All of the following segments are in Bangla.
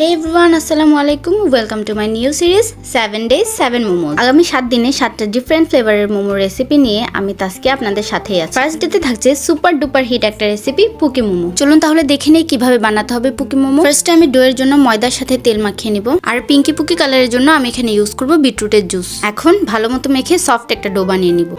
হে এভরিওয়ান, আসসালামু আলাইকুম। Welcome to my new series 7 days 7 momos. আগামী 7 দিনে 7টা ডিফারেন্ট ফ্লেভারের মোমো রেসিপি নিয়ে আমি তাসকি আপনাদের সাথেই আছি। ফার্স্ট ডেতে থাকছে সুপার ডুপার হিট একটা রেসিপি, পুকি মোমো। চলুন তাহলে দেখে নেই কিভাবে বানাতে হবে পুকি মোমো। ফার্স্টে আমি ডোয়ের জন্য ময়দার সাথে তেল মাখিয়ে নিব। আর পিঙ্কি পুকি কালারের জন্য আমি এখানে ইউজ করব বিটরুটের জুস। এখন ভালো মতো মেখে সফট একটা ডো বানিয়ে নিব।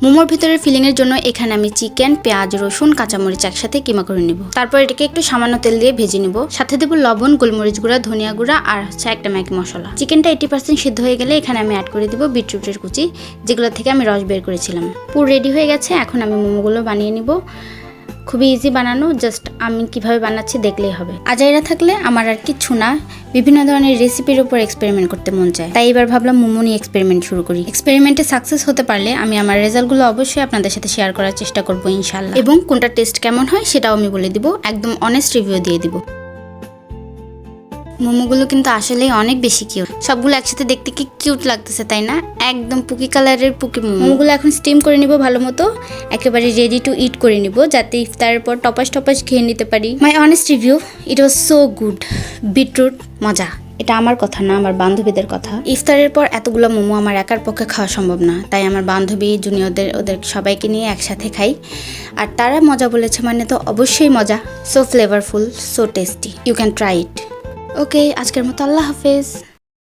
মোমোর ভিতরের ফিলিং এর জন্য এখানে আমি চিকেন, পেঁয়াজ, রসুন, কাঁচামরিচ একসাথে কিমা করে নিব। তারপর এটাকে একটু সামান্য তেল দিয়ে ভেজে নিব। সাথে দেব লবণ, গোলমরিচ গুঁড়া, ধনিয়া গুঁড়া আর একটা ম্যাগি মশলা। চিকেনটা 80% সিদ্ধ হয়ে গেলে এখানে আমি অ্যাড করে দিব বিটরুটের কুচি, যেগুলো থেকে আমি রস বের করেছিলাম। পুরো রেডি হয়ে গেছে। এখন আমি মোমোগুলো বানিয়ে নিব। খুবই ইজি বানানো, জাস্ট আমি কিভাবে বানাচ্ছি দেখলেই হবে। আজাইরা থাকলে আমার আর কিচ্ছু না, বিভিন্ন ধরনের রেসিপির উপর এক্সপেরিমেন্ট করতে মন চায়। তাই এবার ভাবলাম মোমো নিয়ে এক্সপেরিমেন্ট শুরু করি। এক্সপেরিমেন্টে সাকসেস হতে পারলে আমি আমার রেজাল্টগুলো অবশ্যই আপনাদের সাথে শেয়ার করার চেষ্টা করবো ইনশাল্লাহ। এবং কোনটা টেস্ট কেমন হয় সেটাও আমি বলে দিব, একদম অনেস্ট রিভিউ দিয়ে দিব। মোমোগুলো কিন্তু আসলেই অনেক বেশি কিউট। সবগুলো একসাথে দেখতে কি কিউট লাগতেছে, তাই না? একদম পুকি কালারের পুকি মোমোগুলো এখন স্টিম করে নিব ভালো মতো, একেবারে রেডি টু ইট করে নিব, যাতে ইফতারের পর টপাস টপাস খেয়ে নিতে পারি। My honest review, it was so good. Beetroot মজা। এটা আমার কথা না, আমার বান্ধবীদের কথা। ইফতারের পর এতগুলো মোমো আমার একার পক্ষে খাওয়া সম্ভব না, তাই আমার বান্ধবী, জুনিয়রদের, ওদের সবাইকে নিয়ে একসাথে খাই। আর তারা মজা বলেছে মানে তো অবশ্যই মজা। So flavourful, so tasty, you can try it. Okay, আজকের মতো আল্লাহ হাফেজ।